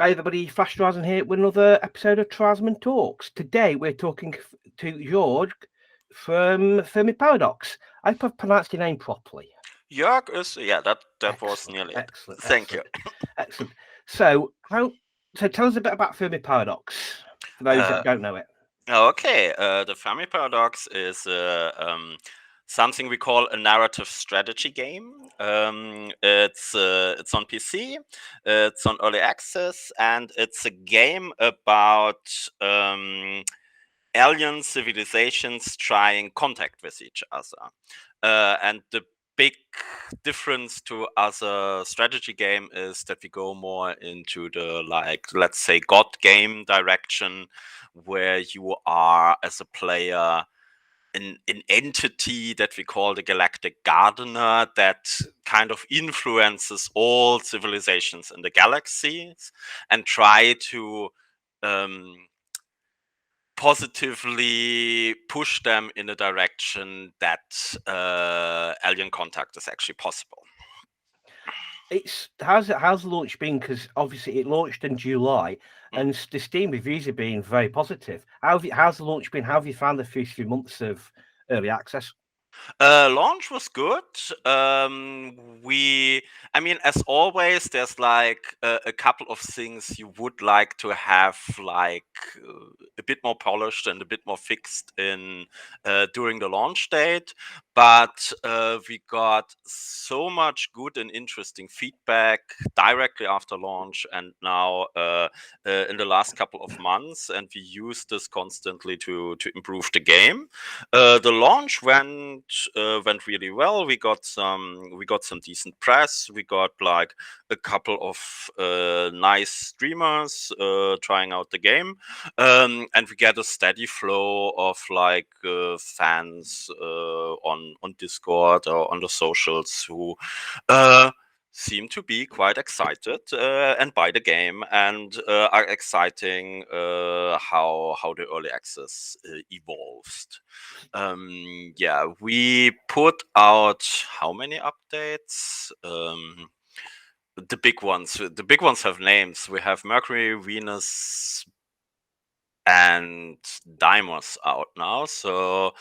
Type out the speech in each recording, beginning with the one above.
Hi everybody, Flash Trouserman here with another episode of Trouserman Talks. Today we're talking to George from Fermi Paradox. I hope I've pronounced your name properly. Jörg is, yeah, that was Excellent, nearly it. excellent, Thank you. excellent, excellent. So tell us a bit about Fermi Paradox for those Uh, that don't know it. okay, the Fermi Paradox is something we call a narrative strategy game. It's on PC, it's on early access, and it's a game about alien civilizations trying contact with each other. And the big difference to other strategy game is that we go more into the, like, let's say, god game direction, where you are, as a player, an entity that we call the galactic gardener that kind of influences all civilizations in the galaxies and try to um, positively push them in a direction that alien contact is actually possible. How's the launch been? Because obviously it launched in July, Mm. and the Steam reviews have been very positive. How's the launch been? How have you found the first few months of early access? Launch was good. I mean, as always, there's like a couple of things you would like to have, like a bit more polished and a bit more fixed in during the launch date. But we got so much good and interesting feedback directly after launch, and now in the last couple of months, and we use this constantly to improve the game. The launch went really well. We got some decent press. We got like a couple of nice streamers trying out the game, and we get a steady flow of like fans on Discord or on the socials who uh, seem to be quite excited and buy the game, and are exciting how the early access evolves. Yeah, we put out how many updates? The big ones have names. We have Mercury, Venus, and Deimos out now. So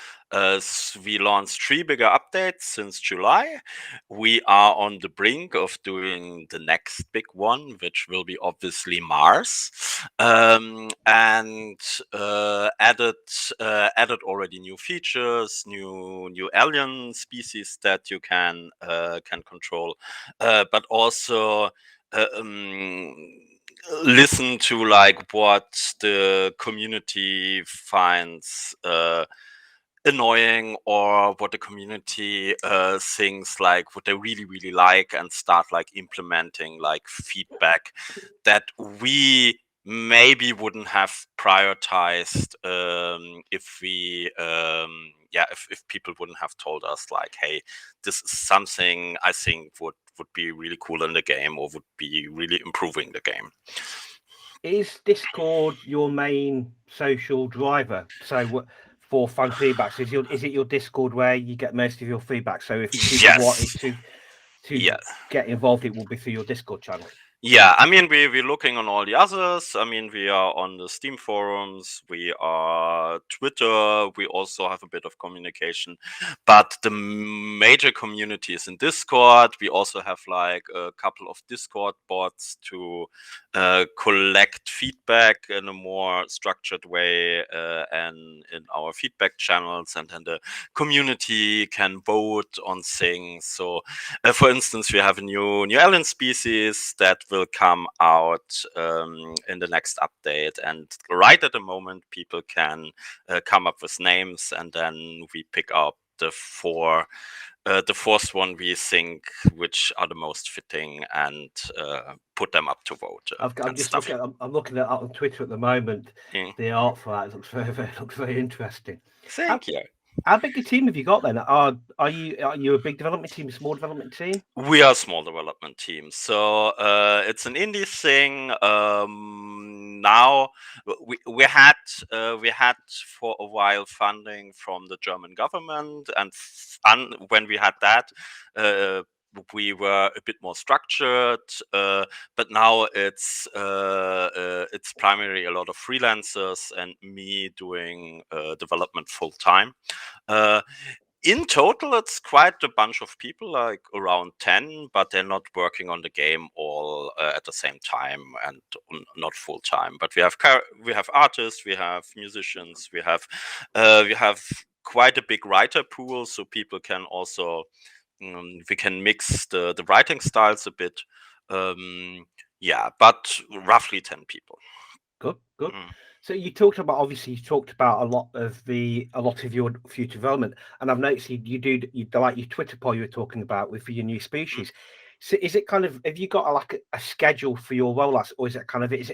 we launched 3 bigger updates since July. We are on the brink of doing the next big one, which will be obviously Mars, and added already new features, new alien species that you can control, but also. Listen to like what the community finds annoying, or what the community thinks like what they really like, and start like implementing like feedback that we maybe wouldn't have prioritized if people wouldn't have told us like, hey, this is something I think would be really cool in the game, or would be really improving the game. Is Discord your main social driver? So for fan feedbacks, is it your Discord where you get most of your feedback? So if people wanted Yes. to Yeah. get involved, it will be through your Discord channel. Yeah, I mean, we're looking on all the others. I mean, we are on the Steam forums, we are Twitter, we also have a bit of communication, but the major community is in Discord. We also have like a couple of Discord bots to collect feedback in a more structured way, and in our feedback channels, and then the community can vote on things. So for instance, we have a new alien species that will come out in the next update, and right at the moment, people can come up with names, and then we pick up the fourth one we think which are the most fitting, and put them up to vote I'm and just stuff. I'm looking at that on Twitter at the moment. Mm. The art for that looks very interesting. How Thank you. how big a team have you got then? Are you a big development team, a small development team? We are a small development team, so it's an indie thing. Now we had for a while funding from the German government, and when we had that, uh, we were a bit more structured, but now it's primarily a lot of freelancers and me doing development full time. In total, it's quite a bunch of people, like around 10, but they're not working on the game all at the same time and not full time. But we have artists, we have musicians, we have quite a big writer pool, so people can also we can mix the writing styles a bit. Yeah, but roughly 10 people. Good, good. So you talked about, obviously you talked about a lot of your future development, and I've noticed you like your Twitter poll you were talking about with your new species. So is it kind of, have you got a schedule for your rollouts, or is it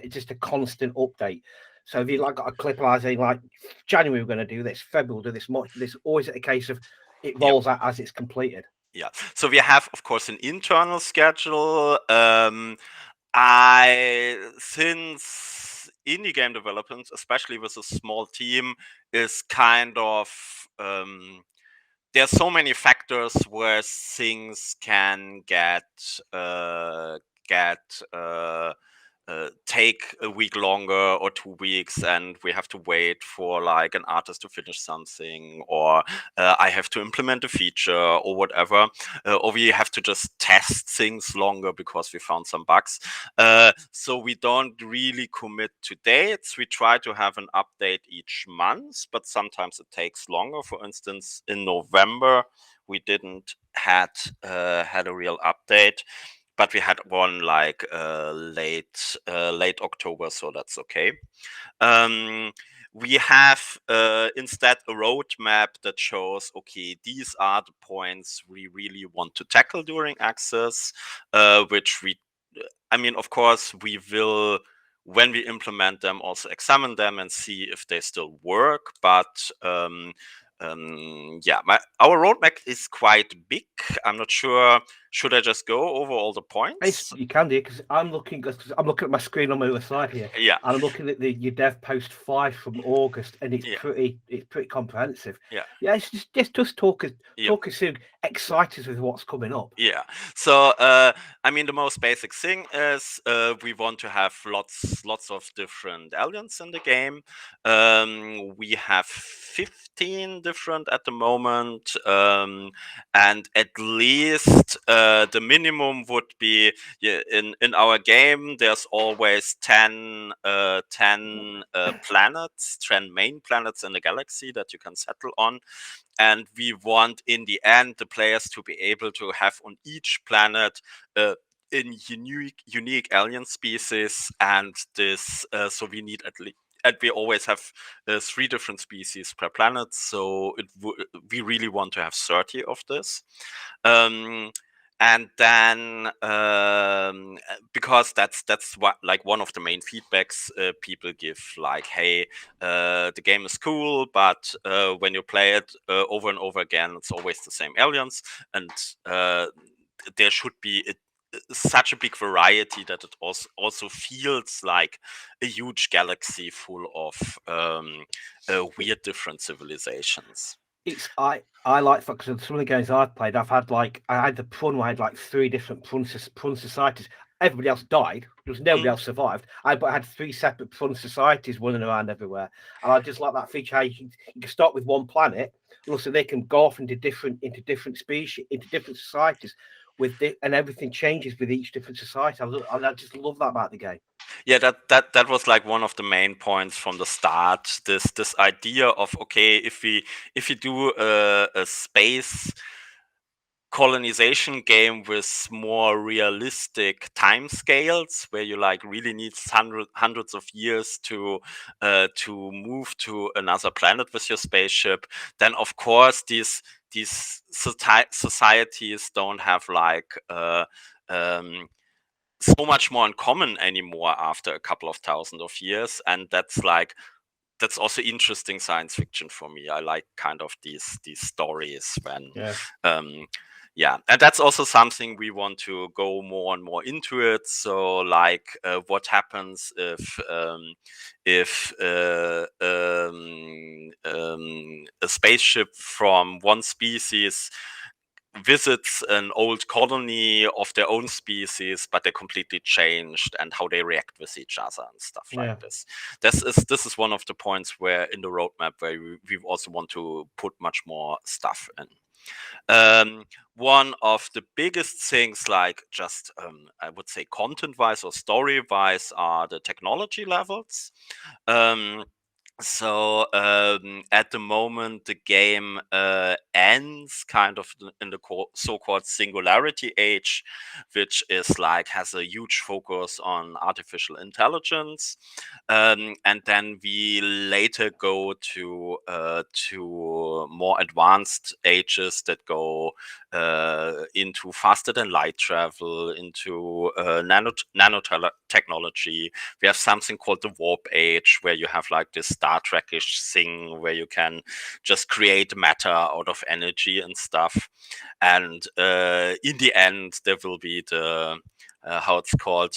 just a constant update? So have you like got a clip saying like January we're going to do this, February we'll do this, March this, or is it a case of it rolls out as it's completed? Yeah. So we have, of course, an internal schedule. Since indie game development, especially with a small team, is kind of there's so many factors where things can take a week longer or 2 weeks, and we have to wait for like an artist to finish something, or I have to implement a feature or whatever, or we have to just test things longer because we found some bugs. So we don't really commit to dates. We try to have an update each month, but sometimes it takes longer. For instance, in November we didn't had a real update, but we had one like late October, so that's okay. We have instead a roadmap that shows, okay, these are the points we really want to tackle during Access, which I mean, of course, we will, when we implement them, also examine them and see if they still work. But yeah, our roadmap is quite big. I'm not sure. Should I just go over all the points? You can do, because I'm looking at my screen on my other side here. Yeah, and I'm looking at your dev post 5 from August, and it's yeah, pretty comprehensive. yeah. It's just talk us through, excite us with what's coming up. Yeah. So I mean, the most basic thing is we want to have lots of different aliens in the game. We have 15 different at the moment, and at least the minimum would be, in our game. There's always 10 planets, 10 main planets in the galaxy that you can settle on. And we want, in the end, the players to be able to have on each planet in unique alien species, and this so we need at least, and we always have 3 different species per planet. So we really want to have 30 of this. And then because that's what, like, one of the main feedbacks people give, like, hey, the game is cool, but when you play it over and over again, it's always the same aliens, and there should be such a big variety that it also feels like a huge galaxy full of weird different civilizations. I like, because some of the games I've played, I had the Prun where I had like 3 different Prun societies. Everybody else died. There was nobody else survived. But I had 3 separate Prun societies running around everywhere, and I just like that feature how you can start with one planet, and also they can go off into different species, into different societies, and everything changes with each different society. I just love that about the game. Yeah, that was like one of the main points from the start. This idea of, okay, if we do a space colonization game with more realistic time scales, where you like really need hundreds of years to move to another planet with your spaceship, then of course these societies don't have like so much more in common anymore after a couple of thousand of years. And that's also interesting science fiction for me. I like kind of these stories when yeah, and that's also something we want to go more and more into it. So like what happens if a spaceship from one species visits an old colony of their own species, but they're completely changed, and how they react with each other and stuff like this. This is one of the points where in the roadmap where we also want to put much more stuff in. One of the biggest things, like just I would say content-wise or story-wise, are the technology levels. So at the moment, the game ends kind of in the so-called singularity age, which is like has a huge focus on artificial intelligence, and then we later go to more advanced ages that go into faster than light travel, into nanotechnology. We have something called the warp age, where you have like this Star Trek-ish thing where you can just create matter out of energy and stuff. And in the end, there will be the how it's called,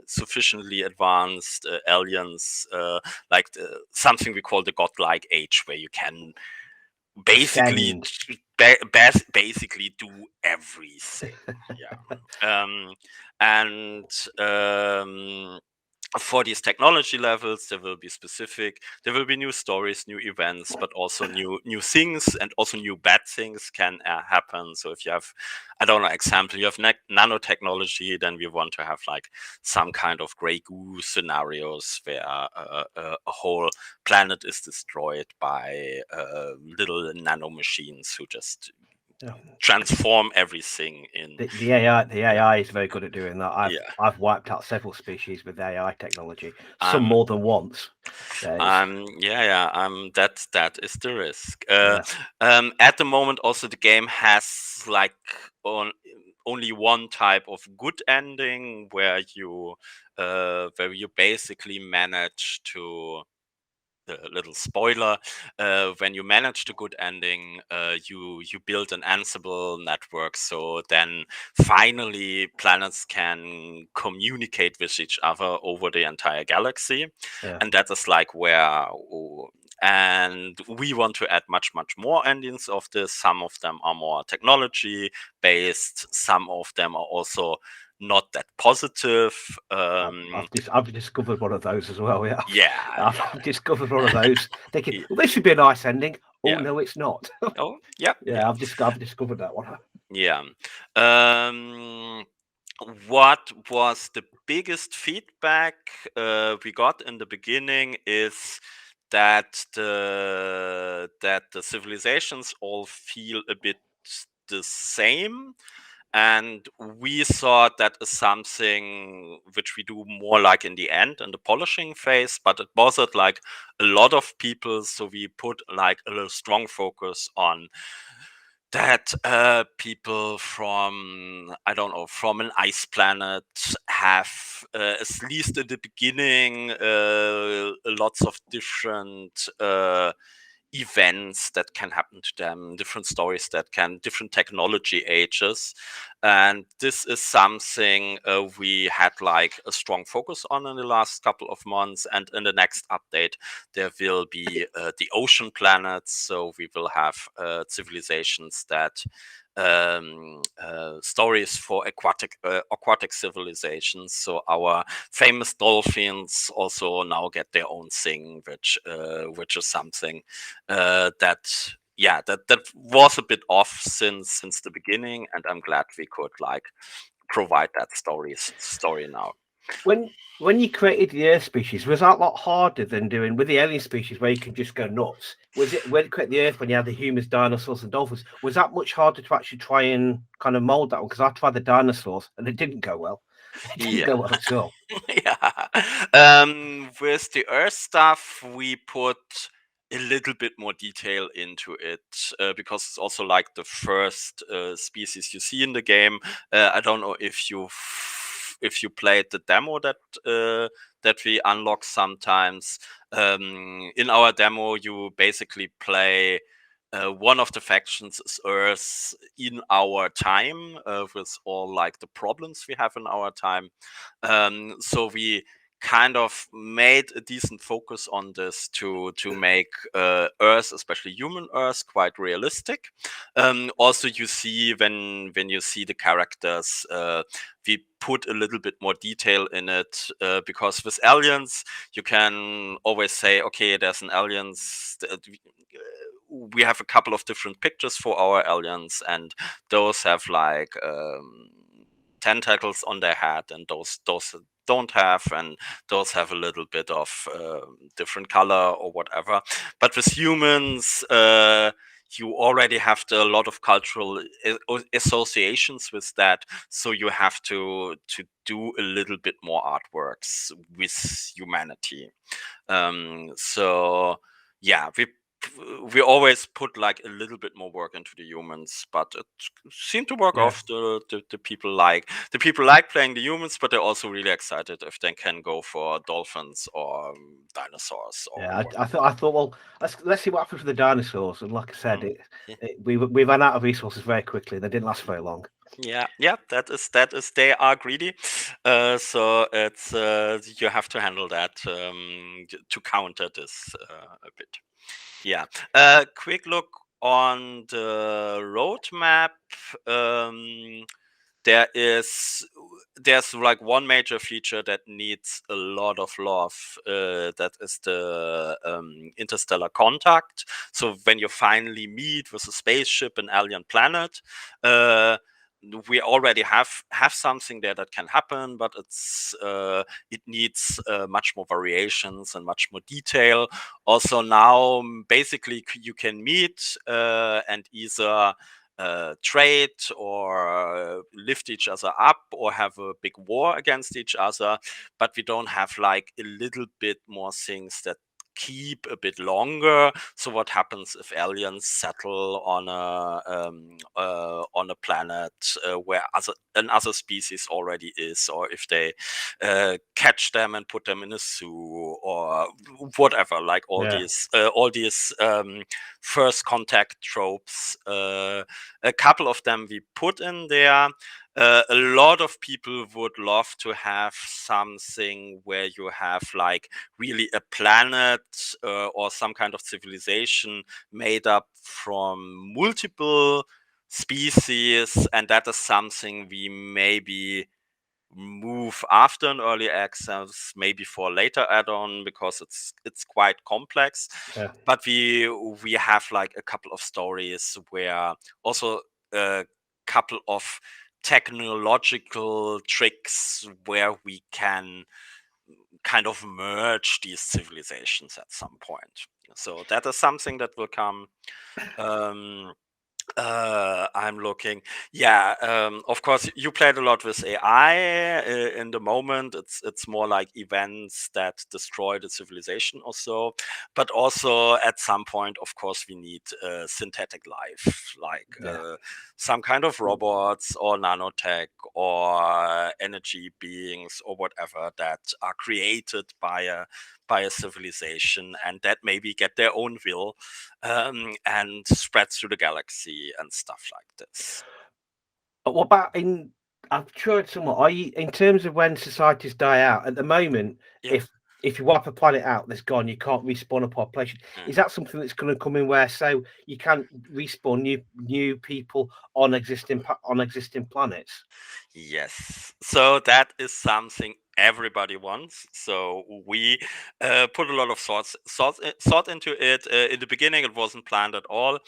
sufficiently advanced aliens, like something we call the godlike age, where you can basically basically do everything. And for these technology levels, there will be new stories, new events, but also new things, and also new bad things can happen. So if you have, I don't know, example, you have nanotechnology, then we want to have like some kind of gray goo scenarios where a whole planet is destroyed by little nano machines who just transform everything in the AI is very good at doing that. I've wiped out several species with AI technology, some more than once. That is the risk. At the moment, also the game has like only one type of good ending, where you basically manage to, a little spoiler, when you manage the good ending, you build an Ansible network, so then finally planets can communicate with each other over the entire galaxy. And that is like where and we want to add much more endings of this. Some of them are more technology based, some of them are also not that positive. I've discovered one of those as well. I've discovered one of those. Thinking, well, this should be a nice ending. Oh no, it's not. I've discovered that one. What was the biggest feedback we got in the beginning is that the civilizations all feel a bit the same. And we thought that is something which we do more like in the end, in the polishing phase, but it bothered like a lot of people. So we put like a strong focus on that people from, I don't know, from an ice planet have, at least in the beginning, lots of different events that can happen to them, different stories different technology ages. And this is something we had like a strong focus on in the last couple of months. And in the next update, there will be the ocean planets. So we will have civilizations that stories for aquatic civilizations. So our famous dolphins also now get their own thing, which is something that was a bit off since the beginning, and I'm glad we could like provide that story now. When you created the Earth species, was that a lot harder than doing with the alien species, where you can just go nuts? Was it when you created the Earth, when you had the humans, dinosaurs, and dolphins? Was that much harder to actually try and kind of mold that one? Because I tried the dinosaurs and it didn't go well. It didn't go well at all. With the Earth stuff, we put a little bit more detail into it because it's also like the first species you see in the game. I don't know if you played the demo that we unlock sometimes. In our demo, you basically play one of the factions is Earth in our time, with all like the problems we have in our time. So we kind of made a decent focus on this to make Earth, especially human Earth, quite realistic. Also, you see when you see the characters, we put a little bit more detail in it, because with aliens, you can always say, okay, there's an aliens. We have a couple of different pictures for our aliens, and those have like tentacles on their head, and those don't have, and those have a little bit of different color or whatever. But with humans, you already have a lot of cultural associations with that, so you have to do a little bit more artworks with humanity. So yeah, we always put like a little bit more work into the humans, but it seemed to work off. The people like playing the humans, but they're also really excited if they can go for dolphins or dinosaurs or I thought, well, let's see what happens with the dinosaurs. And like I said, yeah. we ran out of resources very quickly. They didn't last very long. Yeah, that is they are greedy, so it's you have to handle that, to counter this a bit. Yeah. Quick look on the roadmap. There's like one major feature that needs a lot of love. That is the interstellar contact. So when you finally meet with a spaceship, an alien planet, we already have something there that can happen, but it needs much more variations and much more detail. Also now, basically, you can meet and either trade or lift each other up or have a big war against each other, but we don't have like a little bit more things that keep a bit longer. So what happens if aliens settle on a planet where another species already is, or if they catch them and put them in a zoo or whatever, like all these first contact tropes. A couple of them we put in there. A lot of people would love to have something where you have like really a planet or some kind of civilization made up from multiple species, and that is something we maybe move after an early access, maybe for later add-on, because it's quite complex. Yeah. But we have like a couple of stories where also a couple of technological tricks where we can kind of merge these civilizations at some point. So that is something that will come. I'm looking. Yeah, of course, you played a lot with AI. In the moment, it's more like events that destroy the civilization or so. But also, at some point, of course, we need synthetic life, like some kind of robots or nanotech or energy beings or whatever that are created by a civilization, and that maybe get their own will and spread through the galaxy and stuff like this. But what about in? I'm sure it's somewhat. Are you in terms of when societies die out? At the moment, Yeah. if you wipe a planet out, that's gone. You can't respawn a population. Is that something that's going to come in where so you can respawn new people on existing planets? Yes. So that is something everybody wants. So we put a lot of thought into it. In the beginning, it wasn't planned at all,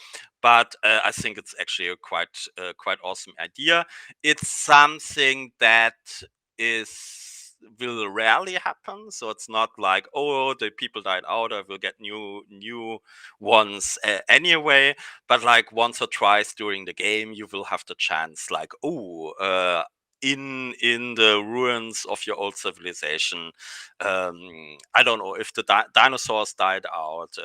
but I think it's actually a quite awesome idea. It's something that will rarely happen. So it's not like, oh, the people died out, I will get new ones anyway. But like once or twice during the game, you will have the chance, like, oh, in the ruins of your old civilization, I don't know if the dinosaurs died out.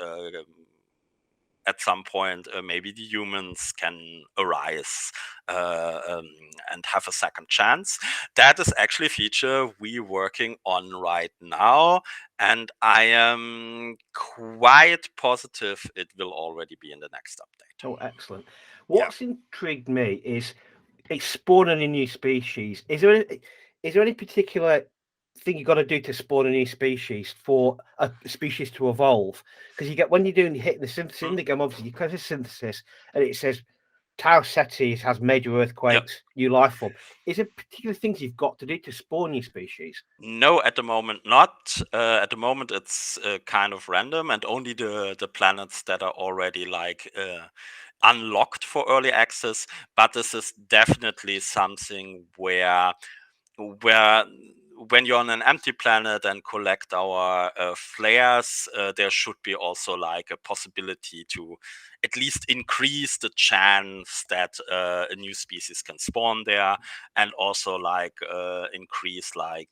At some point, maybe the humans can arise and have a second chance. That is actually a feature we're working on right now, and I am quite positive it will already be in the next update. Oh, excellent. Yeah. What's intrigued me is it's spawning a new species. Is there any particular thing you got to do to spawn a new species for a species to evolve? Because you get when you're hitting the synthesis in the game, obviously you click synthesis and it says Tau Cetes has major earthquakes, new life form. Is there particular things you've got to do to spawn new species? No, at the moment not. At the moment it's kind of random, and only the planets that are already like unlocked for early access. But this is definitely something where when you're on an empty planet and collect our flares, there should be also like a possibility to at least increase the chance that a new species can spawn there, and also like increase like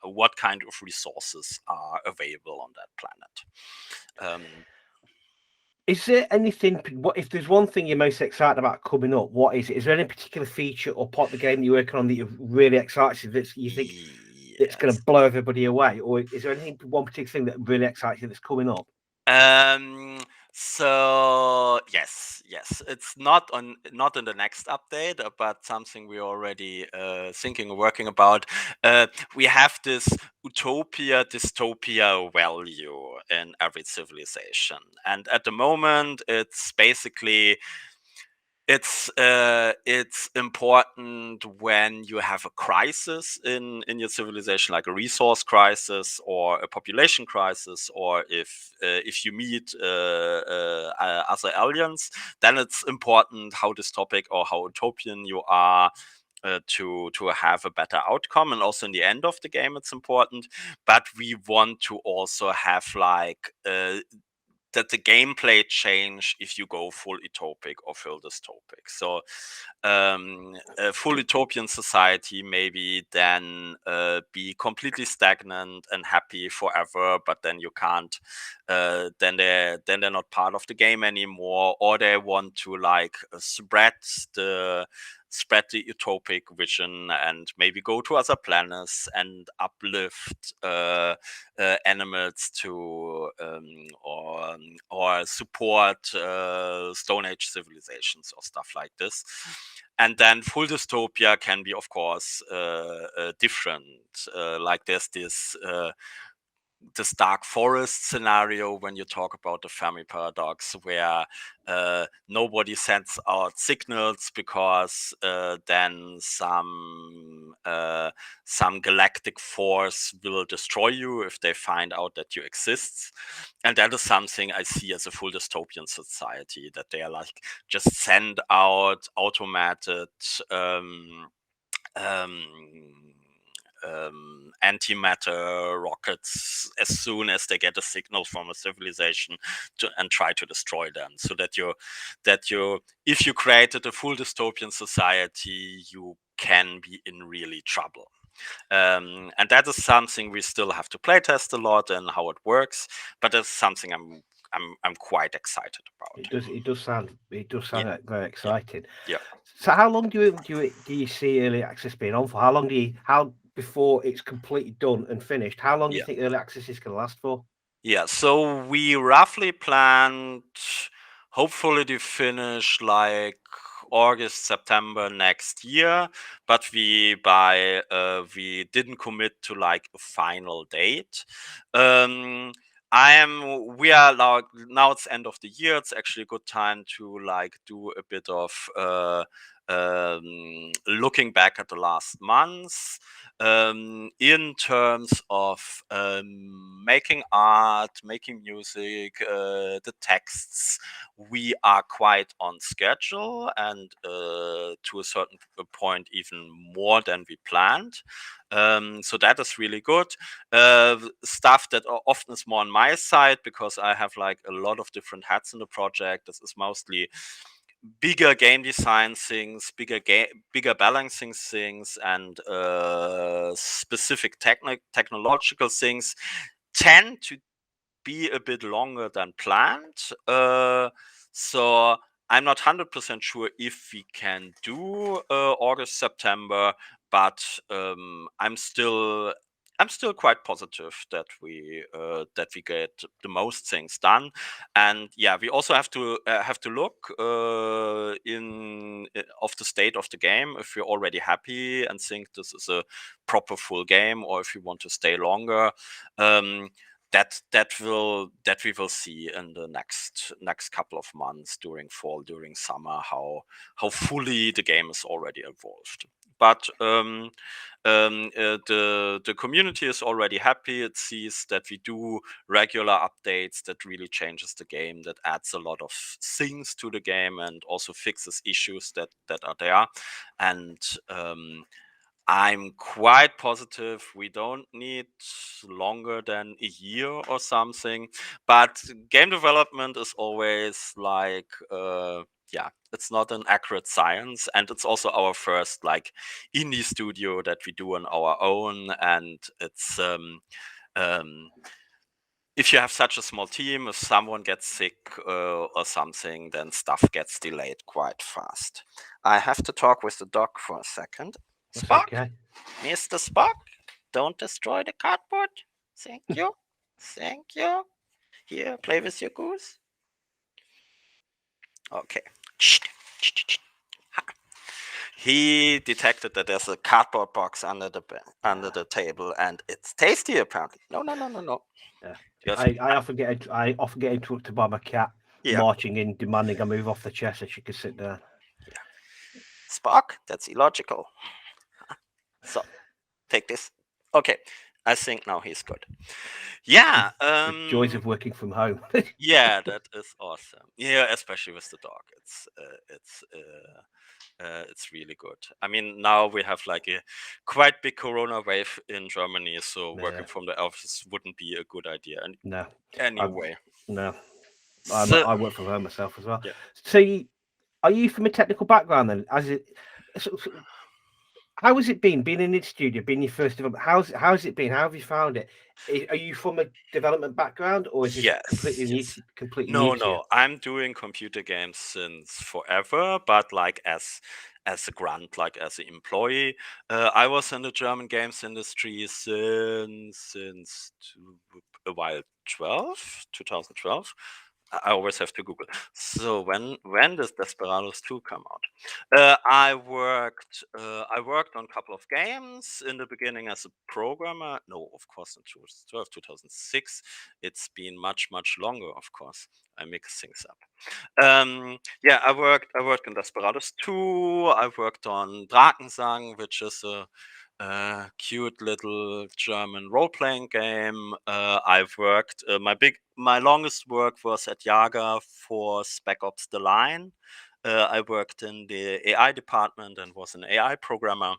what kind of resources are available on that planet. Is there anything? What if there's one thing you're most excited about coming up? What is it? Is there any particular feature or part of the game you're working on that you're really excited that you think it's going to blow everybody away, or is there anything, one particular thing that really excites you that's coming up? So yes, it's not in the next update, but something we're already thinking and working about. We have this utopia dystopia value in every civilization, and at the moment it's basically it's important when you have a crisis in your civilization, like a resource crisis or a population crisis, or if you meet other aliens, then it's important how dystopic or how utopian you are. To have a better outcome, and also in the end of the game it's important, but we want to also have like that the gameplay change if you go full utopic or full dystopic. So a full utopian society maybe then be completely stagnant and happy forever, but then you can't then they're not part of the game anymore, or they want to like the utopic vision and maybe go to other planets and uplift animals to or support Stone Age civilizations or stuff like this. And then full dystopia can be, of course, different. Like there's this dark forest scenario when you talk about the Fermi Paradox, where nobody sends out signals because then some galactic force will destroy you if they find out that you exist. And that is something I see as a full dystopian society, that they are like just send out automated um, antimatter rockets as soon as they get a signal from a civilization and try to destroy them, so that you if you created a full dystopian society, you can be in really trouble. And that is something we still have to playtest a lot and how it works, but it's something I'm quite excited about. It does sound very exciting. Yeah. So how long do you see early access being on for? How before it's completely done and finished? How long do you think early access is going to last for? Yeah, so we roughly planned hopefully to finish like August, September next year, but we didn't commit to like a final date. We are like, now it's end of the year, it's actually a good time to like do a bit of looking back at the last months, in terms of making art, making music, the texts. We are quite on schedule, and to a certain point, even more than we planned. So that is really good. Stuff that often is more on my side, because I have like a lot of different hats in the project. This is mostly bigger game design things, bigger balancing things, and specific technological things tend to be a bit longer than planned. So I'm not 100% sure if we can do August, September, but I'm still I'm still quite positive that we get the most things done, and yeah, we also have to look of the state of the game, if you're already happy and think this is a proper full game, or if you want to stay longer. Um, that we will see in the next couple of months, during fall, during summer, how fully the game is already evolved. But the community is already happy. It sees that we do regular updates that really changes the game, that adds a lot of things to the game, and also fixes issues that are there. And I'm quite positive we don't need longer than a year or something. But game development is always like, yeah, it's not an accurate science, and it's also our first like indie studio that we do on our own. And it's um, if you have such a small team, if someone gets sick or something, then stuff gets delayed quite fast. I have to talk with the dog for a second. That's Spock, okay. Mr. Spock, don't destroy the cardboard. Thank you. Thank you. Here, play with your goose. Okay. He detected that there's a cardboard box under the table, and it's tasty apparently. No, no, no, no, no. Yeah. I often get interrupted by my cat marching in, demanding I move off the chair so she can sit down. Yeah. Spock, that's illogical. So, take this. Okay, I think now he's good. Yeah. The joys of working from home. Yeah, that is awesome. Yeah, especially with the dog. It's really good. I mean, now we have like a quite big corona wave in Germany, so working from the office wouldn't be a good idea. No. Anyway. No. So, I work from home myself as well. yeah. So, are you from a technical background then? How has it been being in the studio, being your first development? How's it been? How have you found it? Are you from a development background, or is this completely new to you? No. I'm doing computer games since forever, but like as a grunt, like as an employee. I was in the German games industry since a while, 2012. I always have to Google. So when does Desperados 2 come out? I worked on a couple of games in the beginning as a programmer. No, of course, in 2012, 2006. It's been much longer. Of course, I mix things up. Yeah, I worked on Desperados 2. I worked on Drakensang, which is a cute little German role-playing game. I've worked. My longest work was at Jager for Spec Ops: The Line. I worked in the AI department and was an AI programmer.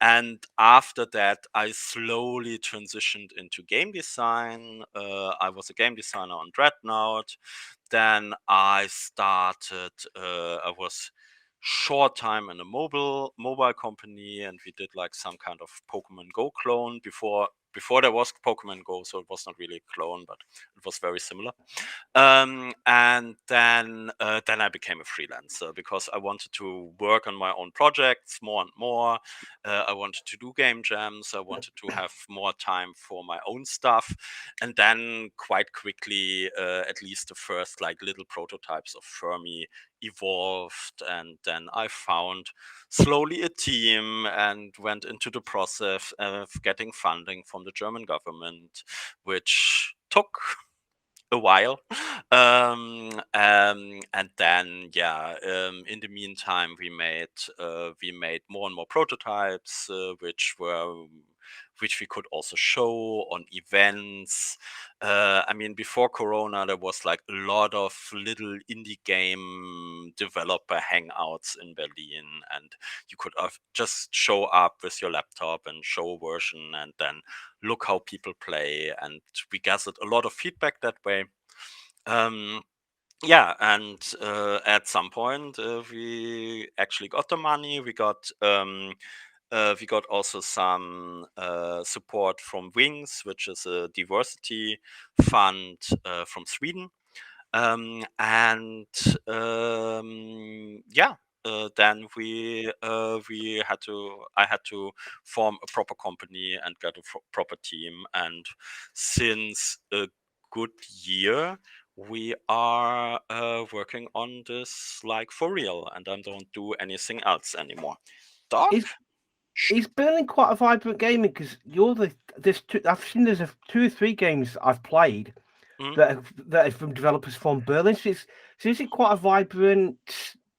And after that, I slowly transitioned into game design. I was a game designer on Dreadnought. Then I started. I was short time in a mobile company, and we did like some kind of Pokemon Go clone before there was Pokemon Go, so it was not really a clone, but it was very similar. And then I became a freelancer because I wanted to work on my own projects more and more. I wanted to do game jams. I wanted to have more time for my own stuff. And then quite quickly, at least the first like little prototypes of Fermi evolved, and then I found slowly a team and went into the process of getting funding from the German government, which took a while. And then in the meantime we made more and more prototypes, which we could also show on events. I mean, before Corona, there was like a lot of little indie game developer hangouts in Berlin, and you could just show up with your laptop and show a version, and then look how people play. And we gathered a lot of feedback that way. Yeah, and at some point we actually got the money. We got also some support from Wings, which is a diversity fund from Sweden. And yeah, then I had to form a proper company and get a proper team. And since a good year, we are working on this like for real, and I don't do anything else anymore. Doc? Is Berlin quite a vibrant gaming? Because I've seen there's 2 or 3 games I've played Mm. that are from developers from Berlin. So is it quite a vibrant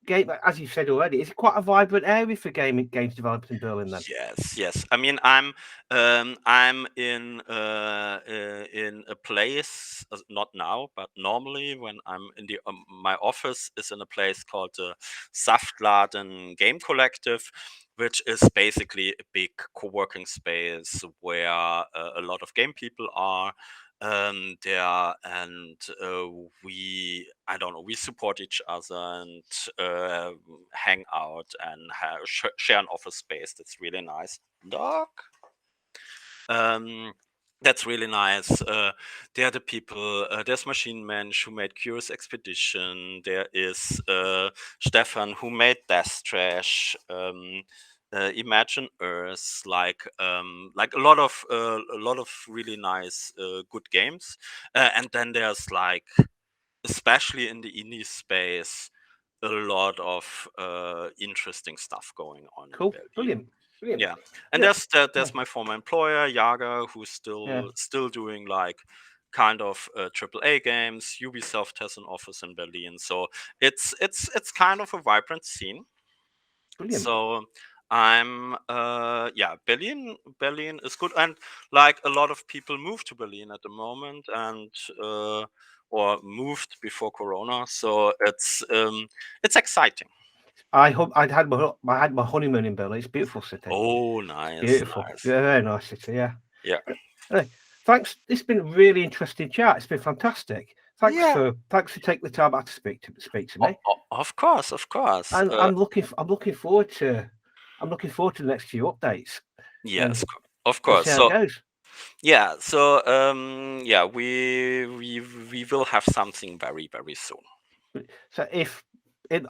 game? As you said already, is it quite a vibrant area for games developers in Berlin then? Yes. I mean, I'm in a place, not now, but normally when I'm in the my office is in a place called the Saftladen Game Collective, which is basically a big co-working space where a lot of game people are there, and I don't know, we support each other and uh, hang out and share an office space. That's really nice. Doc. Um, that's really nice. There are the people. There's Machine Man who made Curious Expedition. There is Stefan who made Death Trash. Imagine Earth, like a lot of really nice good games. And then there's like, especially in the indie space, a lot of interesting stuff going on in Cool, Berlin. brilliant. Yeah, and Yeah, there's my former employer Jager, who's yeah. still doing like kind of AAA games. Ubisoft has an office in Berlin, so it's kind of a vibrant scene. Brilliant. So I'm yeah, Berlin is good, and like a lot of people move to Berlin at the moment, and or moved before Corona, so it's exciting. I had my honeymoon in Berlin. It's a beautiful city. Oh, It's nice, beautiful. nice. Yeah, very nice city. Yeah. Yeah. Anyway, thanks. It's been a really interesting chat. It's been fantastic. Yeah. Thanks for taking the time out to speak to me. Of course, of course. And I'm looking forward to the next few updates. Yes, And of we'll course. see how it So goes. yeah, so yeah, we will have something very, very soon. So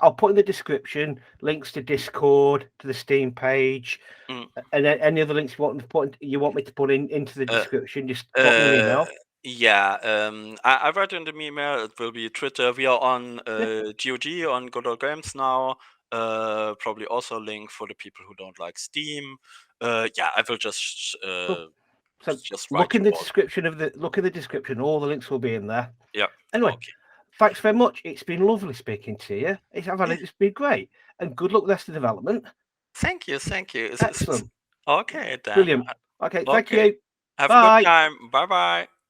I'll put in the description links to Discord, to the Steam page, Mm. and then any other links you want me to put into the Uh, description. Just drop me an uh, email. yeah, I wrote in the email. It will be Twitter. We are on Yeah, GOG on Good Old Games now. Probably also a link for the people who don't like Steam. Yeah, I will cool. So write you all. look in the description. All the links will be in there. Yeah. Anyway, Okay. thanks very much. It's been lovely speaking to you. Yeah. It's been great, and good luck with the rest of the development. Thank you. Thank you. Excellent, Okay then. brilliant. Okay, thank Okay. you. Have a good Bye. time. Bye bye.